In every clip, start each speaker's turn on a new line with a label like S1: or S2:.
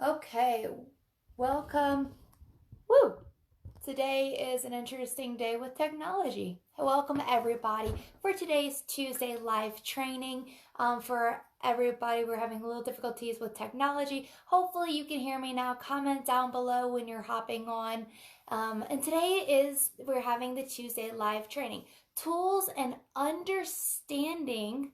S1: Okay, welcome. Woo! Today is an interesting day with technology. Welcome everybody for today's Tuesday live training. For everybody, we're having a little difficulties with technology. Hopefully you can hear me now. Comment down below when you're hopping on. And today we're having the Tuesday live training. Tools and understanding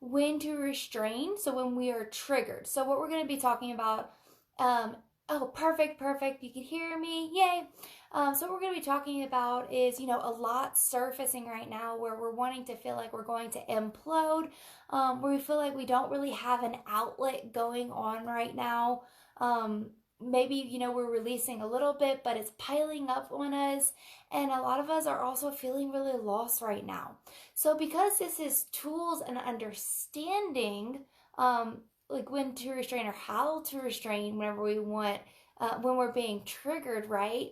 S1: when to restrain, so when we are triggered. So what we're going to be talking about, oh, perfect, you can hear me, yay. So what we're going to be talking about is, a lot surfacing right now where we're wanting to feel like we're going to implode, where we feel like we don't really have an outlet going on right now. Maybe, we're releasing a little bit, but it's piling up on us. And a lot of us are also feeling really lost right now. So because this is tools and understanding, like when to restrain or how to restrain whenever we want, when we're being triggered, right?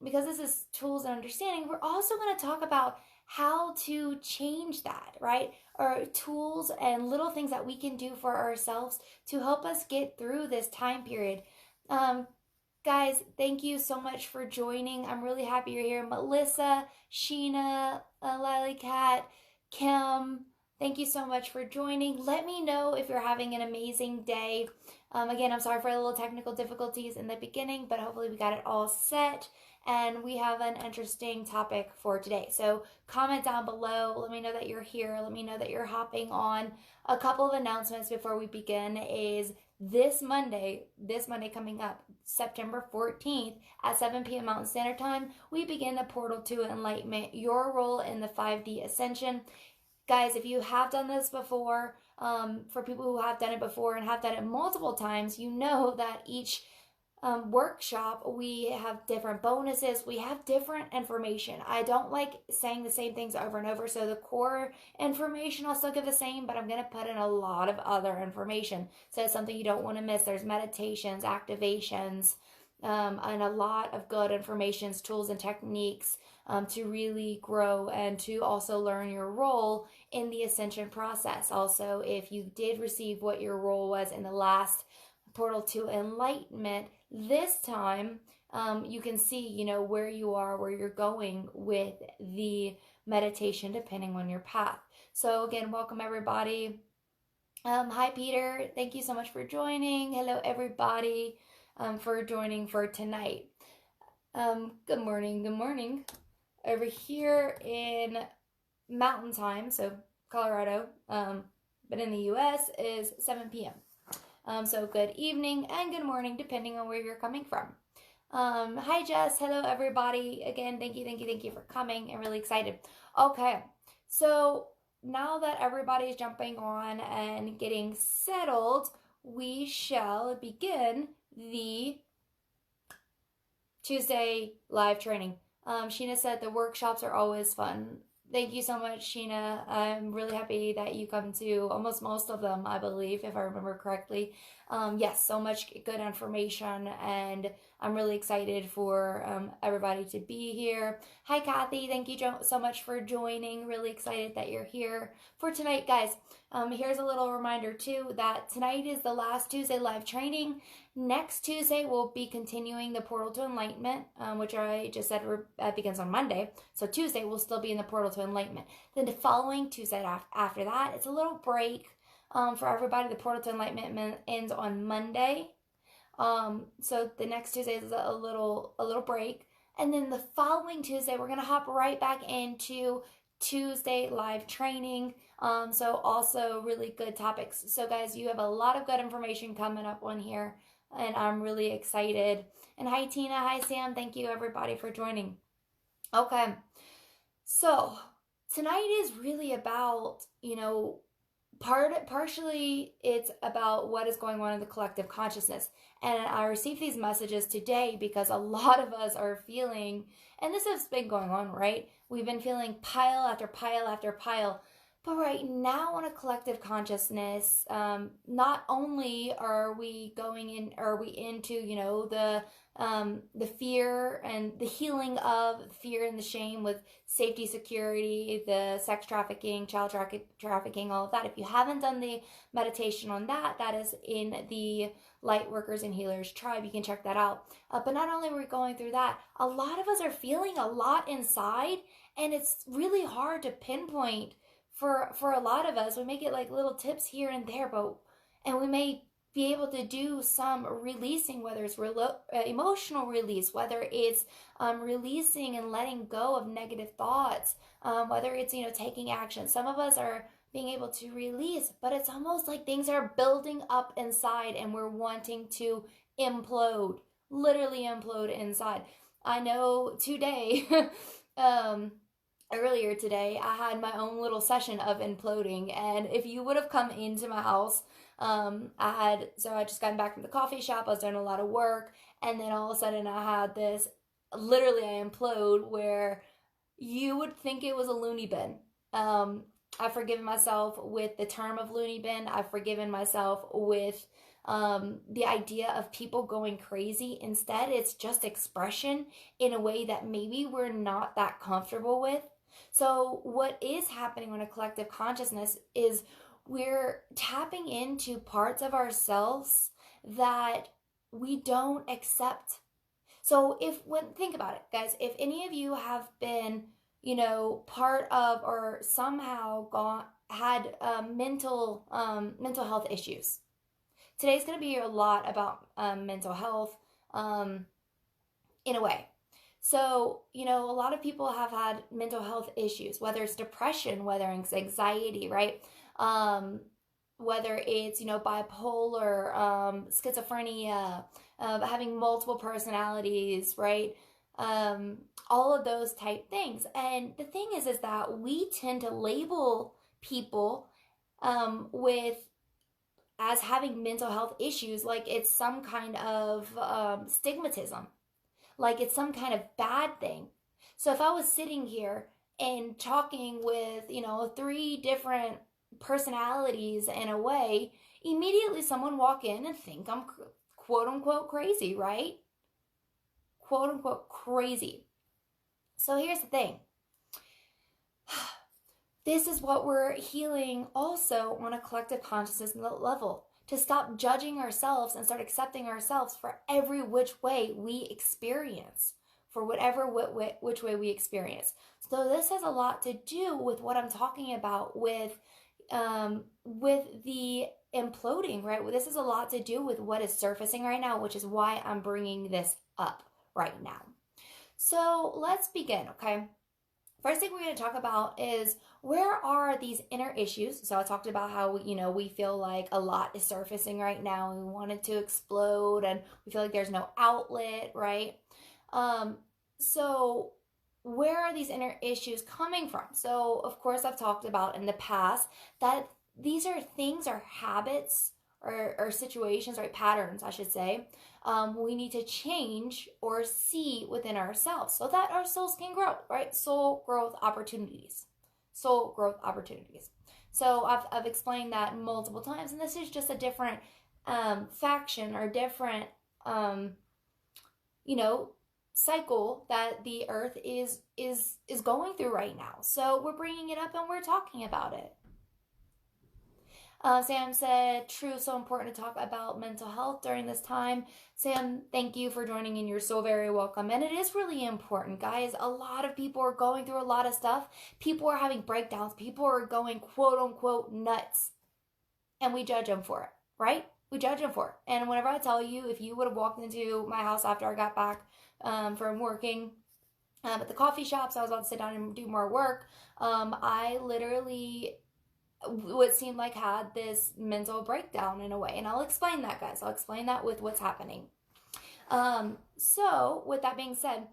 S1: Because this is tools and understanding, we're also going to talk about how to change that, right? Or tools and little things that we can do for ourselves to help us get through this time period. Guys, thank you so much for joining. I'm really happy you're here. Melissa, Sheena, Lily Cat, Kim, thank you so much for joining. Let me know if you're having an amazing day. Again, I'm sorry for the little technical difficulties in the beginning, but hopefully we got it all set. And we have an interesting topic for today. So comment down below. Let me know that you're here. Let me know that you're hopping on. A couple of announcements before we begin is this Monday coming up, September 14th at 7 p.m. Mountain Standard Time, we begin the portal to enlightenment, your role in the 5D ascension. Guys, if you have done this before, for people who have done it before and have done it multiple times, you know that each workshop, we have different bonuses, we have different information. I don't like saying the same things over and over, so the core information I'll still give the same, but I'm going to put in a lot of other information, so it's something you don't want to miss. There's meditations, activations, and a lot of good informations, tools and techniques to really grow and to also learn your role in the ascension process. Also, if you did receive what your role was in the last portal to enlightenment, this time you can see, where you are, where you're going with the meditation depending on your path. So again, welcome everybody. Hi Peter, thank you so much for joining. Hello everybody, for joining for tonight. Good morning. Over here in Mountain Time, so Colorado, but in the US is 7 p.m. So good evening and good morning, depending on where you're coming from. Hi Jess, hello everybody. Again, thank you for coming. I'm really excited. Okay, so now that everybody's jumping on and getting settled, we shall begin the Tuesday live training. Sheena said the workshops are always fun. Thank you so much, Sheena. I'm really happy that you come to almost most of them, I believe, if I remember correctly. Yes, so much good information, and I'm really excited for everybody to be here. Hi, Kathy. Thank you so much for joining. Really excited that you're here for tonight, guys. Here's a little reminder, too, that tonight is the last Tuesday live training. Next Tuesday, we'll be continuing the Portal to Enlightenment, which I just said begins on Monday. So Tuesday, we'll still be in the Portal to Enlightenment. Then the following Tuesday after that, it's a little break for everybody. The Portal to Enlightenment ends on Monday. So the next Tuesday is a little break. And then the following Tuesday, we're going to hop right back into Tuesday live training. So also really good topics. So guys, you have a lot of good information coming up on here, and I'm really excited. And hi Tina, hi Sam, thank you everybody for joining. Okay, so tonight is really about, partially it's about what is going on in the collective consciousness. And I received these messages today because a lot of us are feeling, and this has been going on, right? We've been feeling pile after pile after pile, But right now, on a collective consciousness, not only are we into, the fear and the healing of fear and the shame with safety, security, the sex trafficking, trafficking, all of that. If you haven't done the meditation on that, that is in the Light Workers and Healers Tribe. You can check that out. But not only are we going through that, a lot of us are feeling a lot inside, and it's really hard to pinpoint for a lot of us. We may get like little tips here and there, and we may be able to do some releasing, whether it's emotional release, whether it's releasing and letting go of negative thoughts, whether it's taking action. Some of us are being able to release, but it's almost like things are building up inside and we're wanting to implode, literally implode inside. I know today earlier today, I had my own little session of imploding, and if you would have come into my house, I just gotten back from the coffee shop. I was doing a lot of work, and then all of a sudden I had this, literally I implode, where you would think it was a loony bin. I've forgiven myself with the term of loony bin. I've forgiven myself with the idea of people going crazy. Instead, it's just expression in a way that maybe we're not that comfortable with. So what is happening on a collective consciousness is we're tapping into parts of ourselves that we don't accept. So think about it, guys, if any of you have been, part of or somehow had mental health issues, today's going to be a lot about mental health in a way. So, a lot of people have had mental health issues, whether it's depression, whether it's anxiety, right? Whether it's, bipolar, schizophrenia, having multiple personalities, right? All of those type things. And the thing is that we tend to label people as having mental health issues like it's some kind of stigmatism, like it's some kind of bad thing. So if I was sitting here and talking with, 3 different personalities in a way, immediately someone walk in and think I'm quote unquote crazy, right? Quote unquote crazy. So here's the thing. This is what we're healing also on a collective consciousness level. To stop judging ourselves and start accepting ourselves for every which way we experience, for whatever which way we experience. So this has a lot to do with what I'm talking about with the imploding, right? This has a lot to do with what is surfacing right now, which is why I'm bringing this up right now. So let's begin, okay? First thing we're going to talk about is, where are these inner issues? So I talked about how we feel like a lot is surfacing right now and we want it to explode and we feel like there's no outlet, right? So where are these inner issues coming from? So of course I've talked about in the past that these are things, or habits, or situations, right? Patterns, I should say. We need to change or see within ourselves so that our souls can grow, right? Soul growth opportunities. So I've explained that multiple times, and this is just a different faction or different cycle that the earth is going through right now. So we're bringing it up and we're talking about it. Sam said, true, so important to talk about mental health during this time. Sam, thank you for joining in. You're so very welcome. And it is really important, guys. A lot of people are going through a lot of stuff. People are having breakdowns. People are going quote unquote nuts. And we judge them for it, right? We judge them for it. And whenever I tell you, if you would have walked into my house after I got back from working at the coffee shop, so I was about to sit down and do more work, I literally what seemed like had this mental breakdown in a way. And I'll explain that, guys. I'll explain that with what's happening. So with that being said,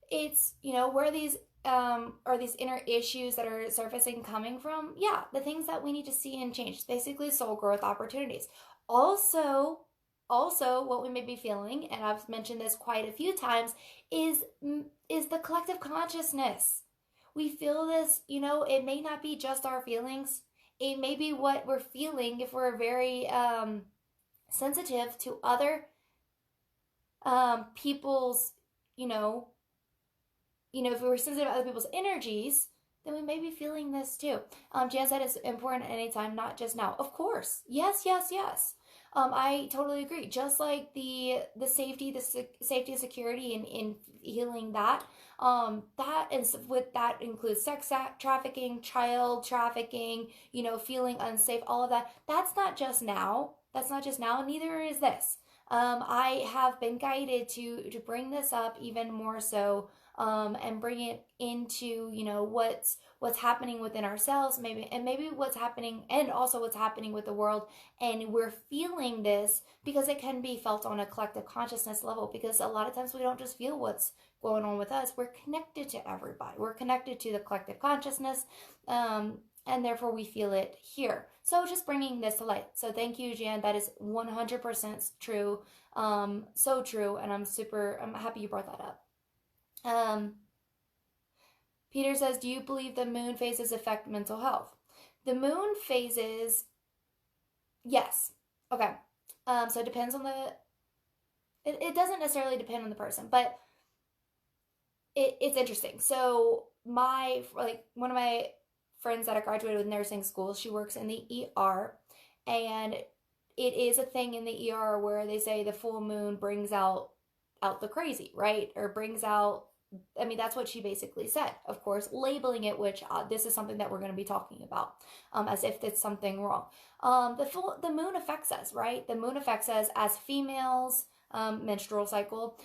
S1: it's, where these are these inner issues that are surfacing coming from? Yeah, the things that we need to see and change. Basically soul growth opportunities. Also what we may be feeling, and I've mentioned this quite a few times, is the collective consciousness. We feel this, it may not be just our feelings. it may be what we're feeling if we're very sensitive to other people's, you know, if we were sensitive to other people's energies, then we may be feeling this too. Jan said it's important at any time, not just now. Of course. Yes, yes, yes. I totally agree. Just like the safety, safety and security in healing that, that includes sex trafficking, child trafficking, feeling unsafe, all of that. That's not just now. That's not just now. Neither is this. I have been guided to bring this up even more so, and bring it into what's happening within ourselves, maybe what's happening, and also what's happening with the world. And we're feeling this because it can be felt on a collective consciousness level, because a lot of times we don't just feel what's going on with us, we're connected to everybody, we're connected to the collective consciousness, and therefore we feel it here. So just bringing this to light. So thank you, Jan. That is 100% true. So true. And I'm happy you brought that up. Peter says, do you believe the moon phases affect mental health? The moon phases, yes. Okay. So it depends on it doesn't necessarily depend on the person, but it's interesting. So one of my friends that I graduated with nursing school, she works in the ER, and it is a thing in the ER where they say the full moon brings out the crazy, right? Or brings out, that's what she basically said. Of course, labeling it, which this is something that we're going to be talking about, as if it's something wrong. The moon affects us, right? The moon affects us as females. Menstrual cycle,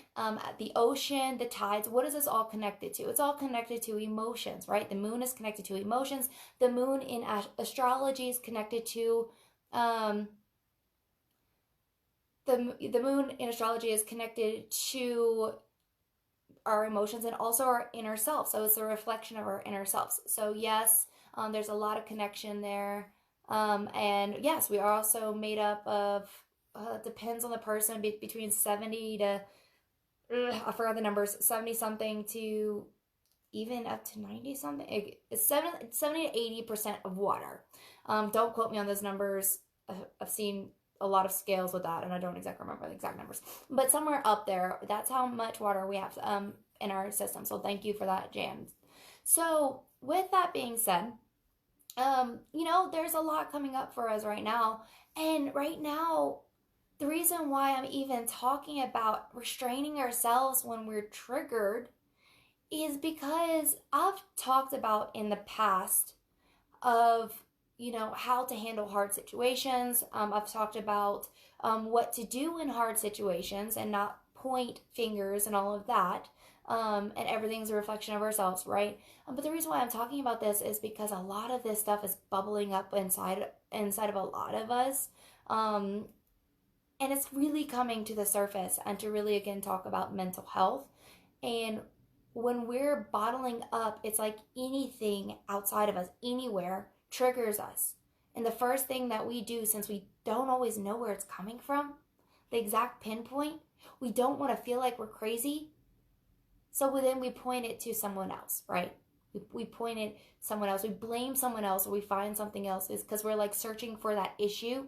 S1: the ocean, the tides. What is this all connected to? It's all connected to emotions, right? The moon is connected to emotions. The moon in astrology is connected to the moon in astrology is connected to our emotions and also our inner self. So it's a reflection of our inner selves. So yes, there's a lot of connection there. And yes, we are also made up of, depends on the person, between 70 to, I forgot the numbers, 70 something to even up to 90 something. It's 70 to 80% of water. Don't quote me on those numbers. I've seen a lot of scales with that, and I don't exactly remember the exact numbers, but somewhere up there, that's how much water we have in our system. So thank you for that, Jan. So with that being said, there's a lot coming up for us right now, and right now, the reason why I'm even talking about restraining ourselves when we're triggered is because I've talked about in the past of how to handle hard situations. I've talked about what to do in hard situations and not point fingers and all of that. And everything's a reflection of ourselves, right? But the reason why I'm talking about this is because a lot of this stuff is bubbling up inside of a lot of us. And it's really coming to the surface, and to really, again, talk about mental health. And when we're bottling up, it's like anything outside of us, anywhere, triggers us. And the first thing that we do, since we don't always know where it's coming from, the exact pinpoint, we don't want to feel like we're crazy. So then we point it to someone else, right? We point it someone else. We blame someone else, or we find something else. Is because we're like searching for that issue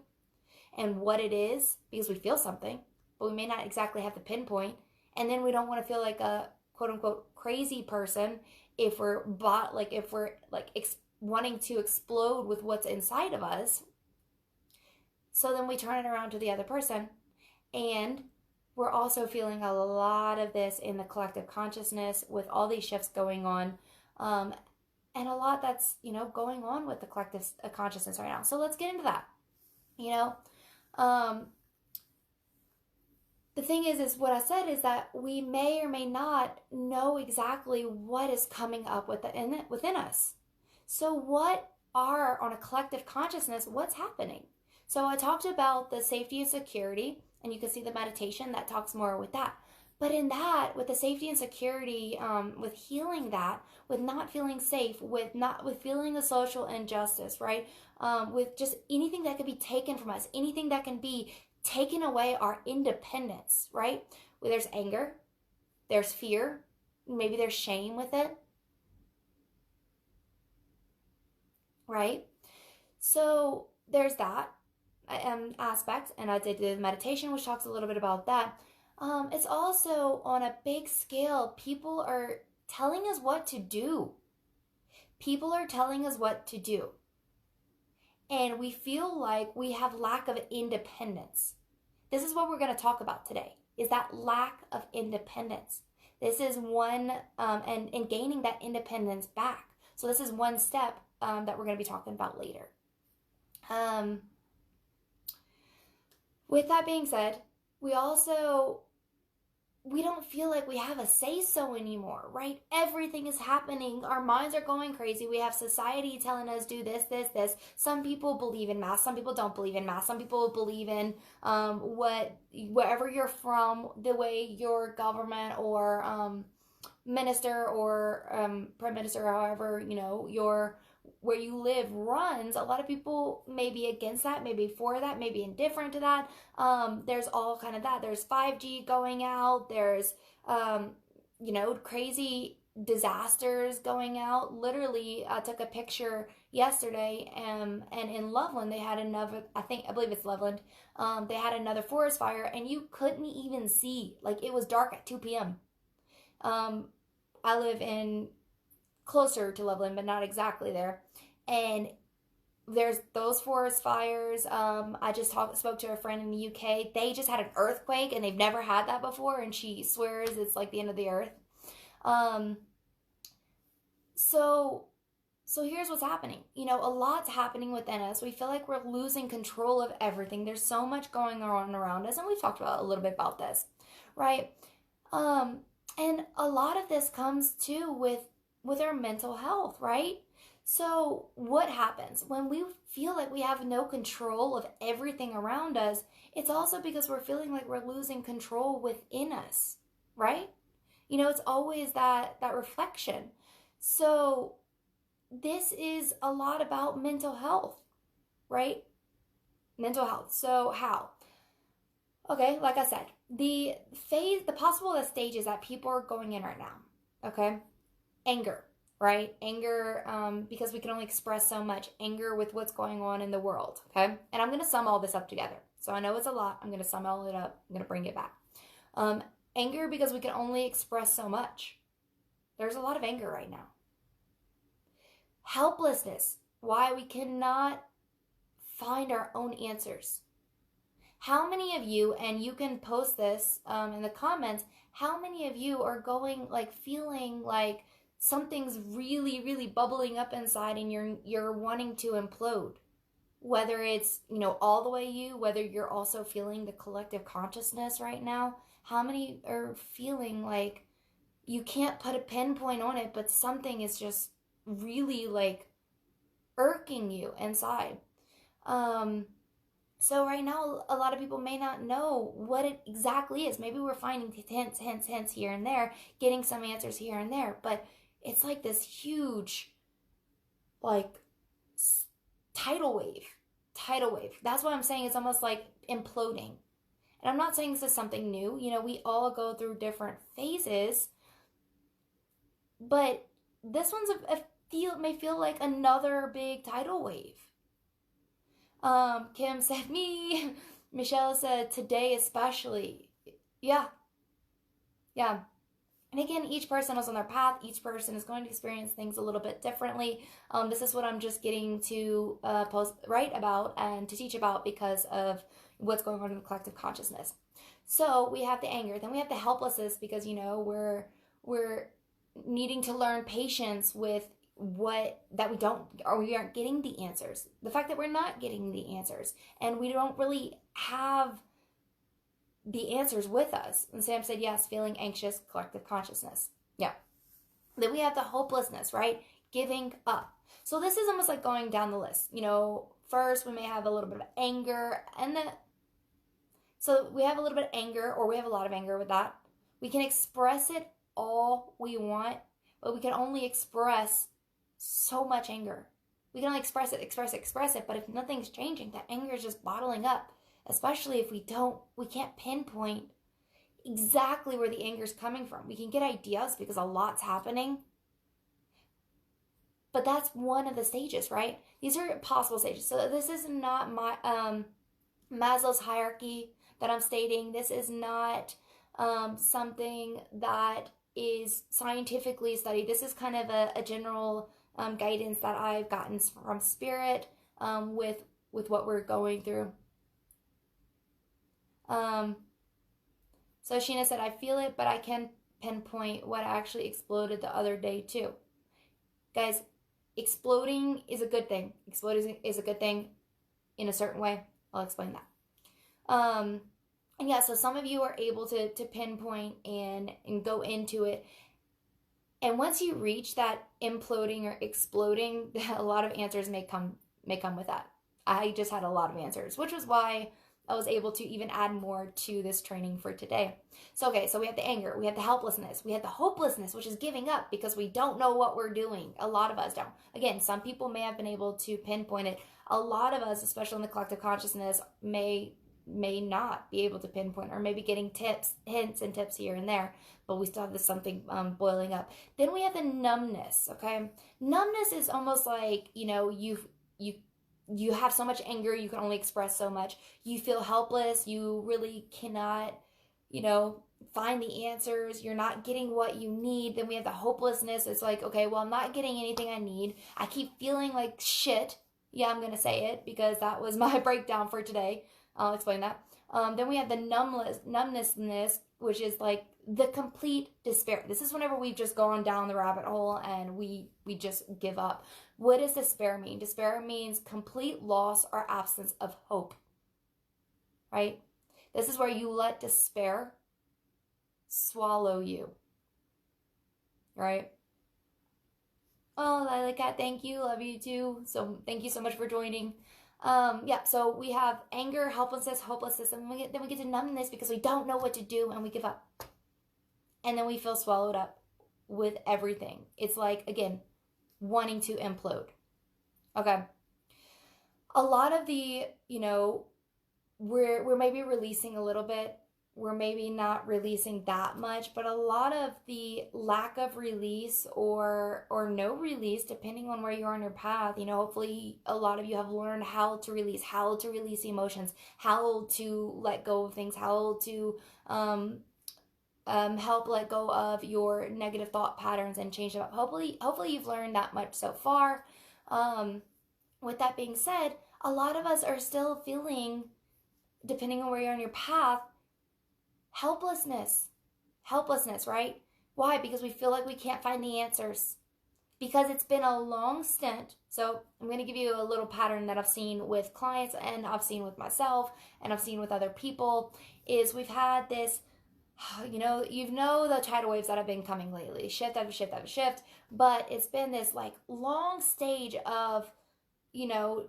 S1: and what it is, because we feel something, but we may not exactly have the pinpoint. And then we don't want to feel like a quote unquote crazy person if we're wanting to explode with what's inside of us. So then we turn it around to the other person, and we're also feeling a lot of this in the collective consciousness with all these shifts going on, and a lot that's going on with the collective consciousness right now. So let's get into that. The thing is what I said is that we may or may not know exactly what is coming up within us. So what are, on a collective consciousness, what's happening? So I talked about the safety and security, and you can see the meditation that talks more with that. But in that, with the safety and security, with healing that, with not feeling safe, with feeling the social injustice, right? With just anything that could be taken from us, anything that can be taken away our independence, right? Where there's anger, there's fear, maybe there's shame with it, right? So there's that aspect, and I did the meditation, which talks a little bit about that. It's also on a big scale. People are telling us what to do. People are telling us what to do. And we feel like we have lack of independence. This is what we're going to talk about today, is that lack of independence. This is one, and gaining that independence back. So this is one step that we're going to be talking about later. With that being said, we don't feel like we have a say-so anymore, right? Everything is happening. Our minds are going crazy. We have society telling us do this, this, this. Some people believe in mass. Some people don't believe in mass. Some people believe in wherever you're from, the way your government or minister or prime minister, however, where you live runs. A lot of people may be against that, maybe for that, maybe indifferent to that. There's all kind of that. There's 5G going out. There's crazy disasters going out. Literally, I took a picture yesterday, and in Loveland they had another, I believe it's Loveland, they had another forest fire, and you couldn't even see, like, it was dark at 2 p.m. I live in closer to Loveland, but not exactly there. And there's those forest fires. I just spoke to a friend in the UK. They just had an earthquake, and they've never had that before, and she swears it's like the end of the earth. So here's what's happening. A lot's happening within us. We feel like we're losing control of everything. There's so much going on around us, and we've talked about a little bit about this, right? And a lot of this comes too with our mental health, right? So what happens when we feel like we have no control of everything around us? It's also because we're feeling like we're losing control within us, right? It's always that reflection. So this is a lot about mental health, right? Mental health. So how? Okay, like I said, the possible stages that people are going in right now, okay? Anger, right? Anger, because we can only express so much anger with what's going on in the world, okay? And I'm going to sum all this up together. So I know it's a lot. I'm going to sum all it up. I'm going to bring it back. Anger, because we can only express so much. There's a lot of anger right now. Helplessness, why we cannot find our own answers. How many of you, and you can post this in the comments, how many of you are going, like, feeling like something's really, really bubbling up inside and you're wanting to implode? Whether it's, all the way you, whether you're also feeling the collective consciousness right now. How many are feeling like you can't put a pinpoint on it, but something is just really, like, irking you inside? So right now, a lot of people may not know what it exactly is. Maybe we're finding hints here and there, getting some answers here and there, but it's like this huge, like, tidal wave. That's what I'm saying. It's almost like imploding. And I'm not saying this is something new. We all go through different phases, but this one's may feel like another big tidal wave. Kim said me. Michelle said today especially. Yeah. And again, each person is on their path. Each person is going to experience things a little bit differently. This is what I'm just getting to write about and to teach about because of what's going on in the collective consciousness. So we have the anger. Then we have the helplessness because, we're needing to learn patience with we aren't getting the answers. The fact that we're not getting the answers and we don't really have the answers with us. And Sam said, yes, feeling anxious, collective consciousness. Yeah. Then we have the hopelessness, right? Giving up. So this is almost like going down the list. First we may have a little bit of anger so we have a little bit of anger, or we have a lot of anger with that. We can express it all we want, but we can only express so much anger. We can only express it, but if nothing's changing, that anger is just bottling up, especially if we can't pinpoint exactly where the anger is coming from. We can get ideas because a lot's happening, But that's one of the stages, right? These are possible stages. So this is not my Maslow's hierarchy that I'm stating. This is not something that is scientifically studied. This is kind of a general guidance that I've gotten from spirit with what we're going through. So Sheena said, I feel it, but I can pinpoint what actually exploded the other day too. Guys, exploding is a good thing. Exploding is a good thing in a certain way. I'll explain that. And yeah, so some of you are able to pinpoint and go into it. And once you reach that imploding or exploding, a lot of answers may come with that. I just had a lot of answers, which was why I was able to even add more to this training for today. So, okay, so we have the anger, we have the helplessness, we have the hopelessness, which is giving up because we don't know what we're doing. A lot of us don't. Again, some people may have been able to pinpoint it. A lot of us, especially in the collective consciousness, may not be able to pinpoint, or maybe getting hints and tips here and there, but we still have this something boiling up. Then we have the numbness, okay? Numbness is almost like, you have so much anger, you can only express so much. You feel helpless, you really cannot, find the answers. You're not getting what you need. Then we have the hopelessness. It's like, okay, well, I'm not getting anything I need. I keep feeling like shit. Yeah, I'm going to say it because that was my breakdown for today. I'll explain that. Then we have the numbnessness, which is like the complete despair. This is whenever we've just gone down the rabbit hole and we just give up. What does despair mean? Despair means complete loss or absence of hope, right? This is where you let despair swallow you, right? Oh, I like that. Thank you. Love you too. So thank you so much for joining. Yeah, so we have anger, helplessness, hopelessness, and then we get to numbness because we don't know what to do and we give up. And then we feel swallowed up with everything. It's like, again, wanting to implode. Okay. A lot of the, we're maybe releasing a little bit. We're maybe not releasing that much, but a lot of the lack of release or no release, depending on where you are on your path, hopefully a lot of you have learned how to release emotions, how to let go of things, how to help let go of your negative thought patterns and change them up. Hopefully you've learned that much so far. With that being said, a lot of us are still feeling, depending on where you're on your path, helplessness, right? Why? Because we feel like we can't find the answers. Because it's been a long stint. So I'm going to give you a little pattern that I've seen with clients and I've seen with myself and I've seen with other people is we've had this, the tidal waves that have been coming lately, shift after shift after shift, but it's been this like long stage of,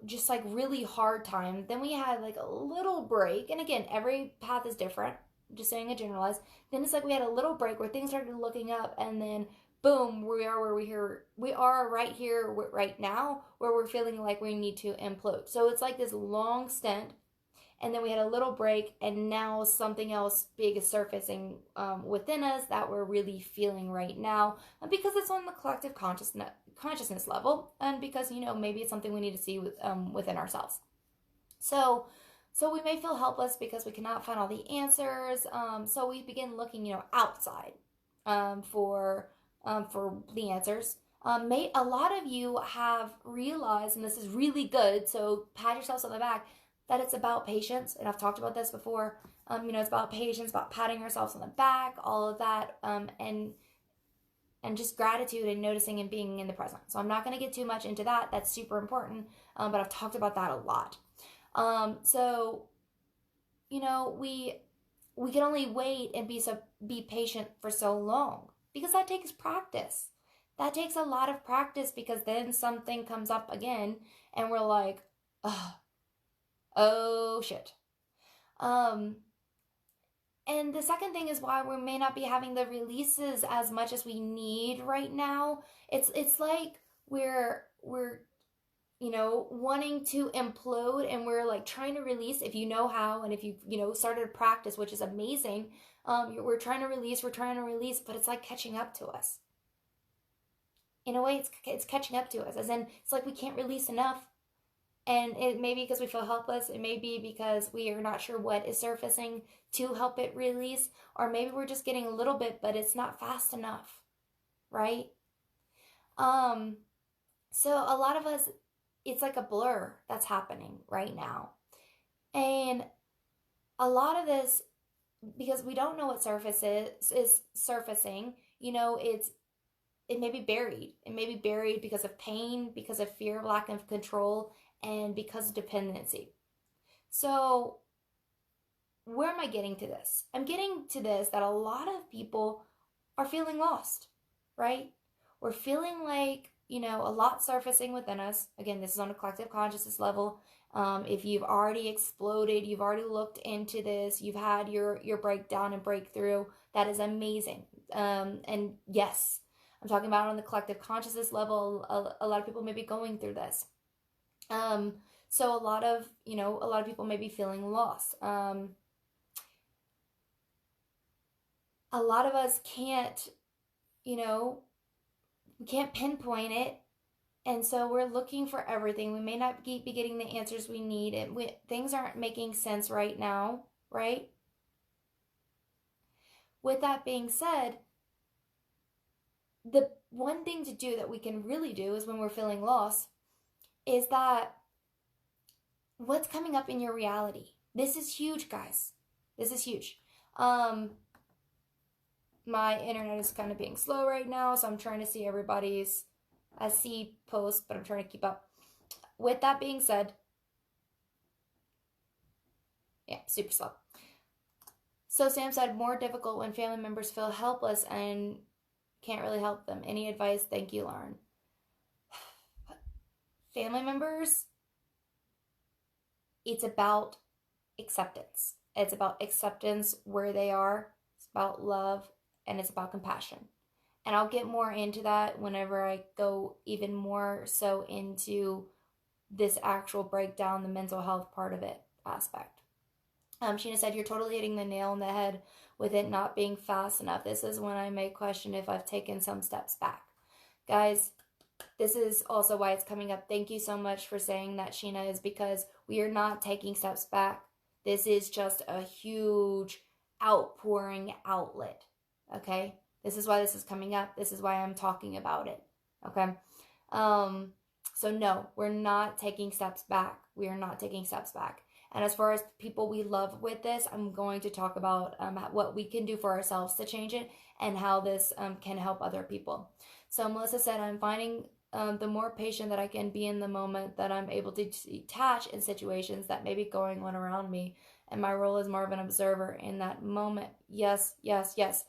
S1: just like really hard time. Then we had like a little break. And again, every path is different. I'm just saying a generalized. Then it's like we had a little break where things started looking up and then boom, we are right here, right now, where we're feeling like we need to implode. So it's like this long stint, and then we had a little break, and now something else big is surfacing within us that we're really feeling right now, because it's on the collective consciousness level, and because maybe it's something we need to see within ourselves. So we may feel helpless because we cannot find all the answers. So we begin looking, outside for the answers. A lot of you have realized, and this is really good, so pat yourselves on the back, that it's about patience. And I've talked about this before. It's about patience, about patting ourselves on the back, all of that, and just gratitude and noticing and being in the present. So I'm not going to get too much into that. That's super important, but I've talked about that a lot. We can only wait and be patient for so long because that takes practice. That takes a lot of practice because then something comes up again and we're like, oh shit. And the second thing is why we may not be having the releases as much as we need right now. It's like we're wanting to implode and we're like trying to release if you know how, and if you started to practice, which is amazing. We're trying to release, but it's like catching up to us. in a way, it's catching up to us, as in it's like we can't release enough. And it may be because we feel helpless. It may be because we are not sure what is surfacing to help it release. Or maybe we're just getting a little bit, but it's not fast enough, right? So a lot of us, it's like a blur that's happening right now. And a lot of this, because we don't know what is surfacing, it may be buried. It may be buried because of pain, because of fear, lack of control, and because of dependency. So where am I getting to this? I'm getting to this that a lot of people are feeling lost, right? We're feeling like, a lot surfacing within us. Again, this is on a collective consciousness level. If you've already exploded, you've already looked into this, you've had your breakdown and breakthrough, that is amazing. And yes, I'm talking about on the collective consciousness level. A lot of people may be going through this. So a lot of people may be feeling lost. A lot of us can't, we can't pinpoint it. And so we're looking for everything. We may not be getting the answers we need. Things aren't making sense right now, right? With that being said, the one thing to do that we can really do is when we're feeling lost is that what's coming up in your reality. This is huge, guys. This is huge. My internet is kind of being slow right now, so I'm trying to see everybody's post, but I'm trying to keep up. With that being said, yeah, super slow. So Sam said, more difficult when family members feel helpless and can't really help them. Any advice? Thank you, Lauren. Family members, it's about acceptance. It's about acceptance where they are. It's about love, and it's about compassion. And I'll get more into that whenever I go even more so into this actual breakdown, the mental health part of it aspect. Sheena said, you're totally hitting the nail on the head with it not being fast enough. This is when I may question if I've taken some steps back. Guys, this is also why it's coming up. Thank you so much for saying that, Sheena, is because we are not taking steps back. This is just a huge outpouring outlet, okay? This is why this is coming up. This is why I'm talking about it, okay? So no, we're not taking steps back. We are not taking steps back. And as far as people we love with this, I'm going to talk about what we can do for ourselves to change it and how this can help other people. So Melissa said, I'm finding the more patient that I can be in the moment, that I'm able to detach in situations that may be going on around me. And my role is more of an observer in that moment. Yes, yes, yes.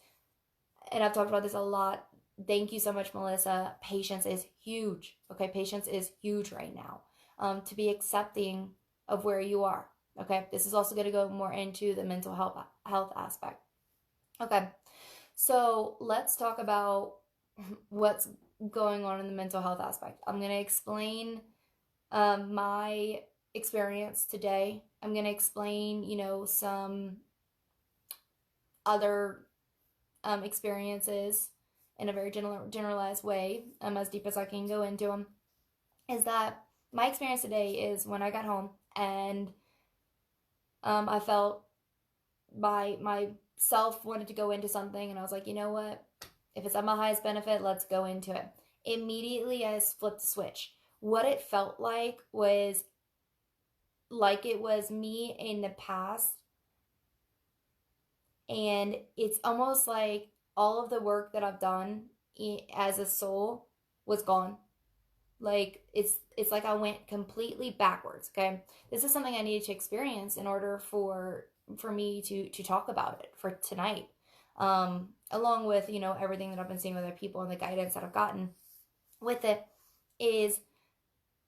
S1: And I've talked about this a lot. Thank you so much, Melissa. Patience is huge. Okay, patience is huge right now. To be accepting of where you are. Okay, this is also going to go more into the mental health aspect. Okay, so let's talk about what's going on in the mental health aspect. I'm going to explain my experience today. I'm going to explain, some other experiences in a very generalized way, as deep as I can go into them. Is that my experience today is when I got home and I felt myself wanted to go into something, and I was like, you know what? If it's at my highest benefit, let's go into it. Immediately, I flipped the switch. What it felt like was like it was me in the past, and it's almost like all of the work that I've done as a soul was gone. Like it's like I went completely backwards. Okay, this is something I needed to experience in order for me to talk about it for tonight, along with everything that I've been seeing with other people and the guidance that I've gotten with it. Is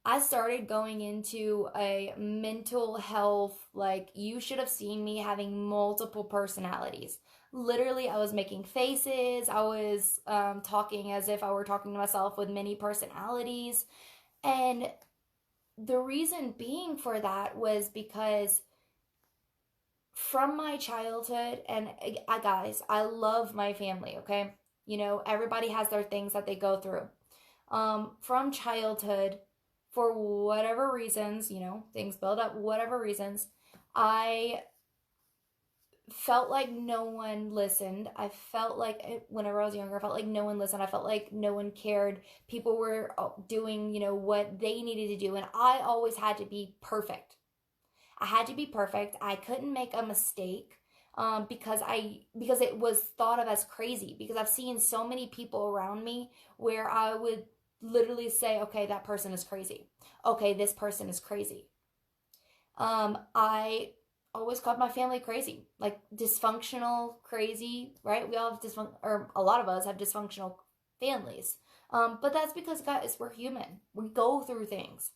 S1: I started going into a mental health, like, you should have seen me having multiple personalities. Literally, I was making faces. I was talking as if I were talking to myself with many personalities. And the reason being for that was because from my childhood, and guys, I love my family, okay? Everybody has their things that they go through. from childhood, for whatever reasons, things build up, whatever reasons, I felt like no one listened. I felt like whenever I was younger, I felt like no one listened. I felt like no one cared. People were doing, what they needed to do. And I always had to be perfect. I had to be perfect. I couldn't make a mistake. Because it was thought of as crazy, because I've seen so many people around me where I would literally say, okay, that person is crazy. Okay, this person is crazy. I always called my family crazy, like dysfunctional, crazy, right? We all have or a lot of us have dysfunctional families. But that's because, guys, we're human. We go through things.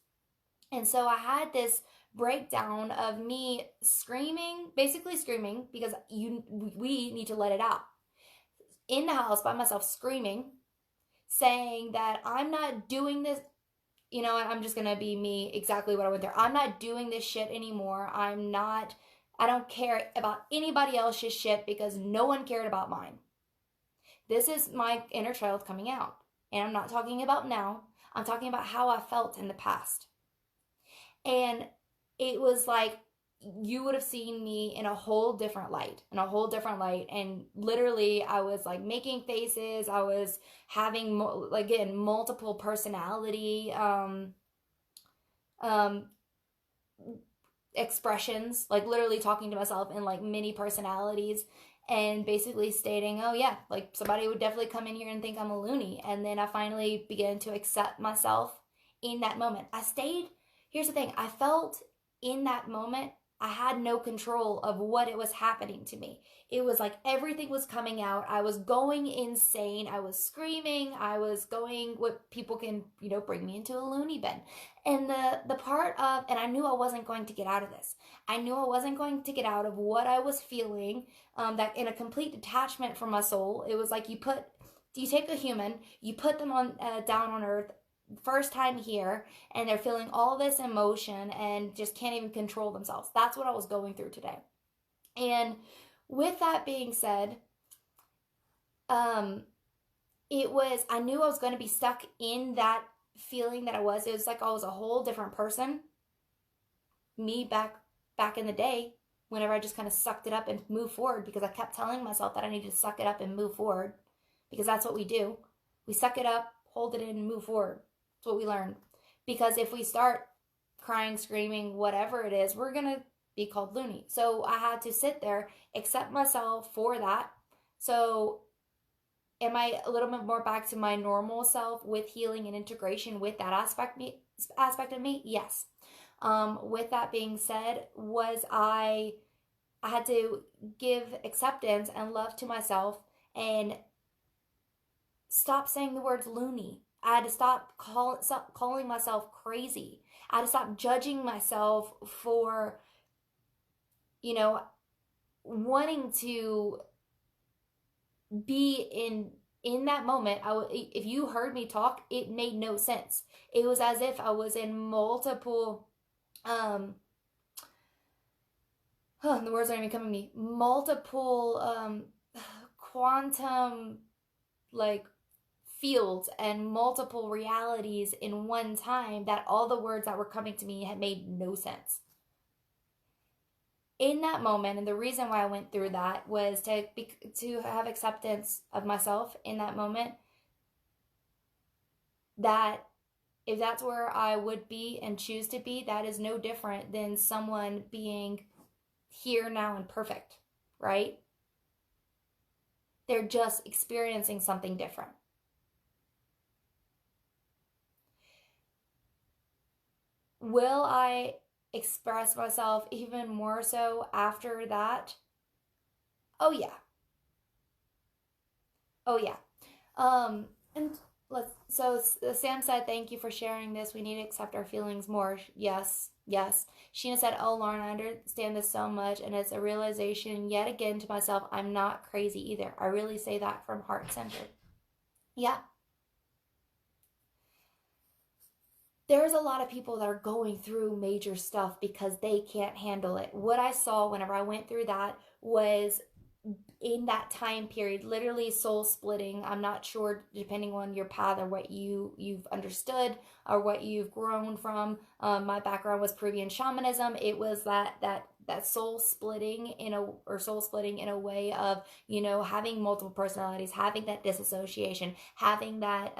S1: And so I had this breakdown of me screaming, basically screaming, because we need to let it out. In the house by myself, screaming, saying that I'm not doing this. I'm just going to be me, exactly what I went through. I'm not doing this shit anymore. I don't care about anybody else's shit because no one cared about mine. This is my inner child coming out. And I'm not talking about now. I'm talking about how I felt in the past. And it was like you would have seen me in a whole different light, And literally, I was like making faces. I was having, again, multiple personality expressions, like literally talking to myself in like many personalities, and basically stating, oh yeah, like somebody would definitely come in here and think I'm a loony. And then I finally began to accept myself in that moment. Here's the thing, I felt in that moment I had no control of what it was happening to me. It was like everything was coming out. I was going insane. I was screaming. I was going what people can, bring me into a loony bin. And the part of, and I knew I wasn't going to get out of this. I knew I wasn't going to get out of what I was feeling, that in a complete detachment from my soul. It was like you take a human, you put them on down on earth, first time here, and they're feeling all this emotion and just can't even control themselves. That's what I was going through today. And with that being said, I knew I was going to be stuck in that feeling that I was. It was like I was a whole different person. Me back in the day, whenever I just kind of sucked it up and moved forward, because I kept telling myself that I needed to suck it up and move forward, because that's what we do. We suck it up, hold it in, and move forward. That's what we learned. Because if we start crying, screaming, whatever it is, we're going to be called loony. So I had to sit there, accept myself for that. So am I a little bit more back to my normal self with healing and integration with that aspect of me? Yes. With that being said, I had to give acceptance and love to myself and stop saying the words loony. I had to stop calling myself crazy. I had to stop judging myself for, wanting to be in that moment. If you heard me talk, it made no sense. It was as if I was in multiple, the words aren't even coming to me, multiple quantum, like, fields and multiple realities in one time, that all the words that were coming to me had made no sense. In that moment, and the reason why I went through that was to have acceptance of myself in that moment, that if that's where I would be and choose to be, that is no different than someone being here now and perfect, right? They're just experiencing something different. Will I express myself even more so after that? Oh yeah. Oh yeah. And so Sam said, thank you for sharing this. We need to accept our feelings more. Yes. Sheena said, oh, Lauren, I understand this so much, and it's a realization yet again to myself, I'm not crazy either. I really say that from heart-centered. Yeah. There's a lot of people that are going through major stuff because they can't handle it. What I saw whenever I went through that was in that time period, literally soul splitting. I'm not sure, depending on your path or what you've understood or what you've grown from. My background was Peruvian shamanism. It was that soul splitting soul splitting in a way of, having multiple personalities, having that disassociation, having that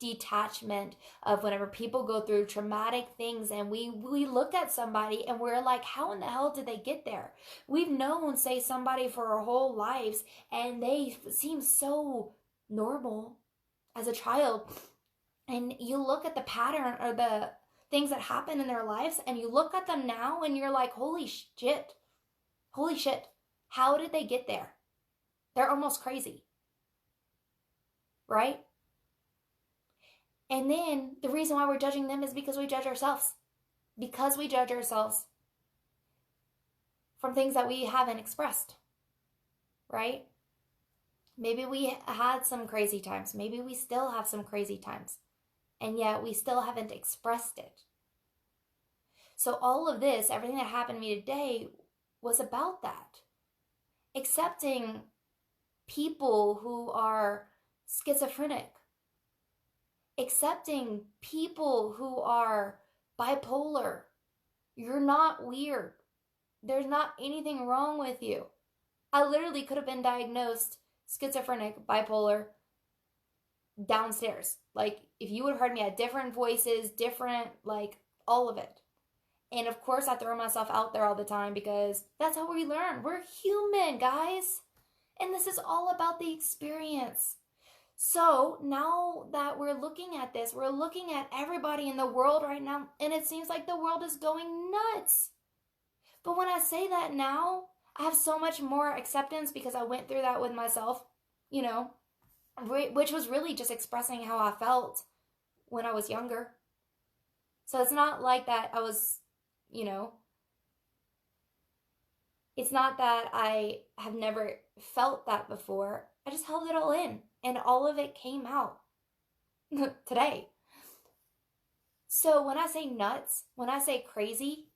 S1: detachment of whenever people go through traumatic things, and we look at somebody and we're like, how in the hell did they get there? We've known, say, somebody for our whole lives, and they seem so normal as a child, and you look at the pattern or the things that happen in their lives, and you look at them now and you're like, holy shit, how did they get there? They're almost crazy, right? And then the reason why we're judging them is because we judge ourselves. Because we judge ourselves from things that we haven't expressed, right? Maybe we had some crazy times. Maybe we still have some crazy times. And yet we still haven't expressed it. So all of this, everything that happened to me today, was about that. Accepting people who are schizophrenic. Accepting people who are bipolar. You're not weird. There's not anything wrong with you. I literally could have been diagnosed schizophrenic, bipolar, downstairs. Like, if you would have heard me, I had different voices, different, like, all of it. And of course, I throw myself out there all the time because that's how we learn. We're human, guys. And this is all about the experience. So now that we're looking at this, we're looking at everybody in the world right now, and it seems like the world is going nuts. But when I say that now, I have so much more acceptance because I went through that with myself, which was really just expressing how I felt when I was younger. So it's not like that I was, it's not that I have never felt that before. I just held it all in, and all of it came out today. So when I say nuts, when I say crazy,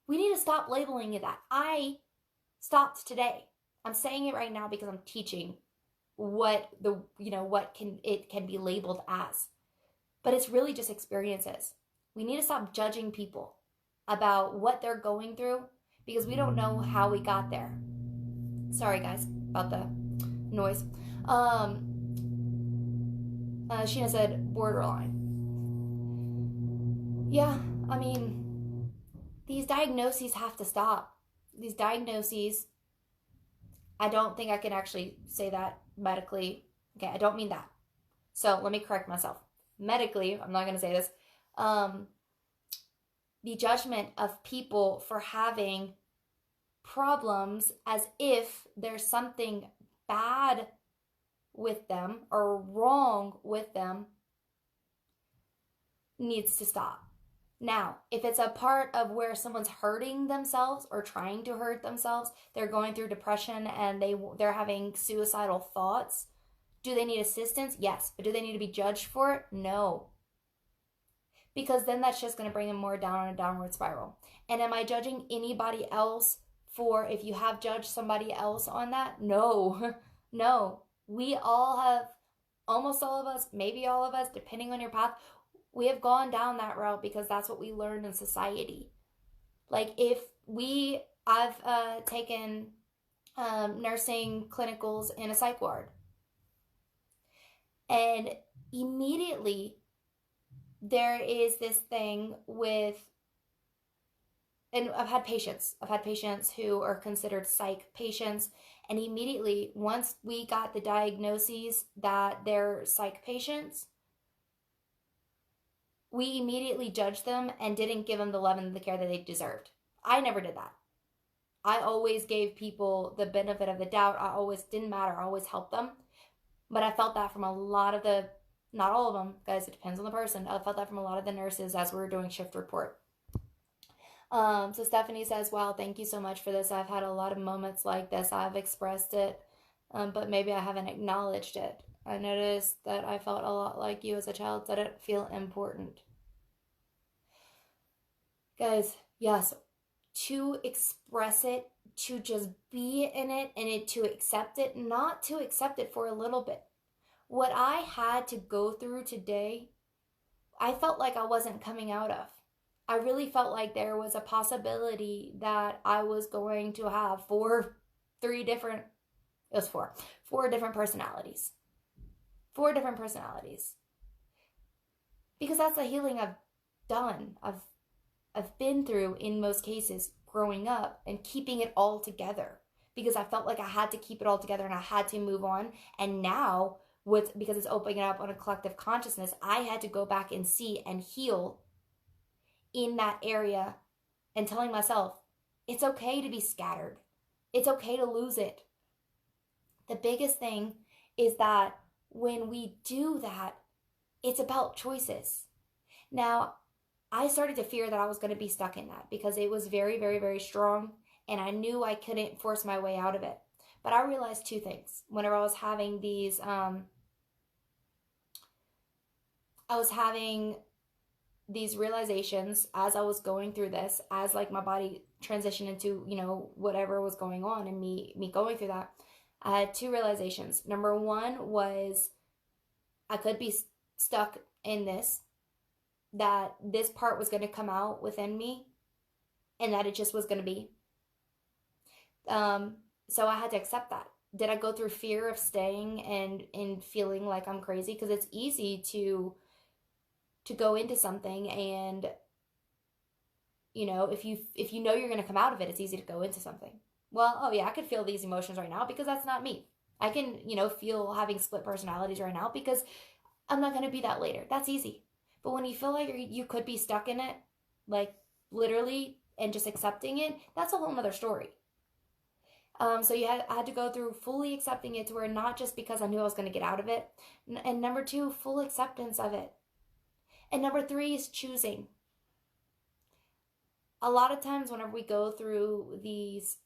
S1: we need to stop labeling it that. I stopped today. I'm saying it right now because I'm teaching what it can be labeled as. But it's really just experiences. We need to stop judging people about what they're going through because we don't know how we got there. Sorry guys about the noise. Sheena said borderline. Yeah, I mean, these diagnoses have to stop. These diagnoses, I don't think I can actually say that medically. Okay, I don't mean that. So let me correct myself. Medically, I'm not going to say this. The judgment of people for having problems as if there's something bad with them or wrong with them needs to stop. Now, if it's a part of where someone's hurting themselves or trying to hurt themselves, they're going through depression and they're having suicidal thoughts, do they need assistance? Yes. But do they need to be judged for it? No. Because then that's just going to bring them more down on a downward spiral. And am I judging anybody else for if you have judged somebody else on that? No. No. We all have, almost all of us, maybe all of us, depending on your path, we have gone down that route because that's what we learned in society. Like I've taken nursing clinicals in a psych ward. And immediately there is this thing with, and I've had patients who are considered psych patients, and immediately once we got the diagnoses that they're psych patients, we immediately judged them and didn't give them the love and the care that they deserved. I never did that. I always gave people the benefit of the doubt. Didn't matter, I always helped them. But I felt that from a lot of the, not all of them, guys, it depends on the person. I felt that from a lot of the nurses as we were doing shift report. So Stephanie says, wow, thank you so much for this. I've had a lot of moments like this. I've expressed it, but maybe I haven't acknowledged it. I noticed that I felt a lot like you as a child. Didn't feel important. Guys, yes, to express it to just be in it and to accept it, not to accept it for a little bit. What I had to go through today, I felt like I wasn't coming out of. I really felt like there was a possibility that I was going to have four different personalities. 4 different personalities. Because that's the healing I've done. I've been through in most cases growing up and keeping it all together. Because I felt like I had to keep it all together and I had to move on. And now, because it's opening up on a collective consciousness, I had to go back and see and heal in that area and telling myself, it's okay to be scattered. It's okay to lose it. The biggest thing is that when we do that, it's about choices. Now, I started to fear that I was going to be stuck in that because it was very, very, very strong and I knew I couldn't force my way out of it. But I realized 2 things whenever I was having these, realizations as I was going through this, as like my body transitioned into, whatever was going on and me going through that. I had 2 realizations. Number 1 was I could be stuck in this, that this part was going to come out within me and that it just was going to be. So I had to accept that. Did I go through fear of staying and feeling like I'm crazy? Because it's easy to go into something and, if you know you're going to come out of it, it's easy to go into something. Well, oh yeah, I could feel these emotions right now because that's not me. I can, feel having split personalities right now because I'm not going to be that later. That's easy. But when you feel like you could be stuck in it, like literally, and just accepting it, that's a whole nother story. So I had to go through fully accepting it to where not just because I knew I was going to get out of it. And number 2, full acceptance of it. And number 3 is choosing. A lot of times whenever we go through these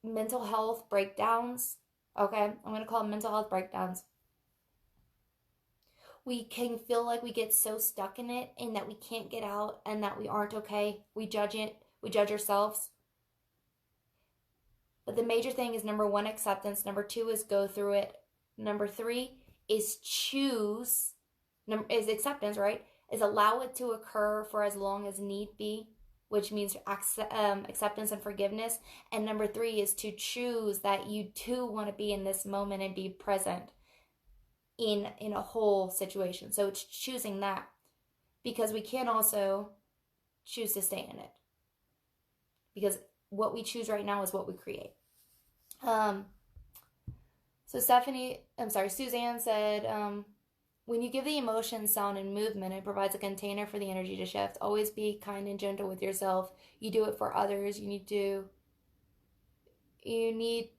S1: mental health breakdowns, okay, I'm going to call them mental health breakdowns, we can feel like we get so stuck in it and that we can't get out and that we aren't okay. We judge it. We judge ourselves. But the major thing is number 1, acceptance. Number 2 is go through it. Number 3 is choose. Is acceptance, right? Is allow it to occur for as long as need be, which means acceptance and forgiveness. And number 3 is to choose that you do want to be in this moment and be present in a whole situation. So it's choosing that, because we can also choose to stay in it, because what we choose right now is what we create. So Suzanne said, when you give the emotion, sound, and movement, it provides a container for the energy to shift. Always be kind and gentle with yourself. You do it for others. You need to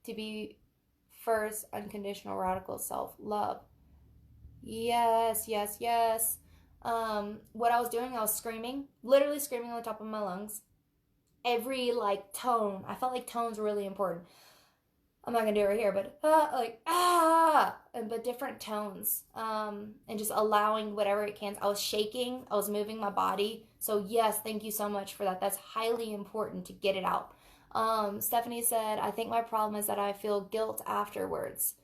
S1: be first unconditional radical self-love. Yes. What I was doing, I was screaming, literally screaming on the top of my lungs. Every tone, I felt like tones were really important. I'm not gonna do it right here, but but different tones, and just allowing whatever it can. I was shaking, I was moving my body. So yes, thank you so much for that. That's highly important to get it out. Stephanie said, I think my problem is that I feel guilt afterwards.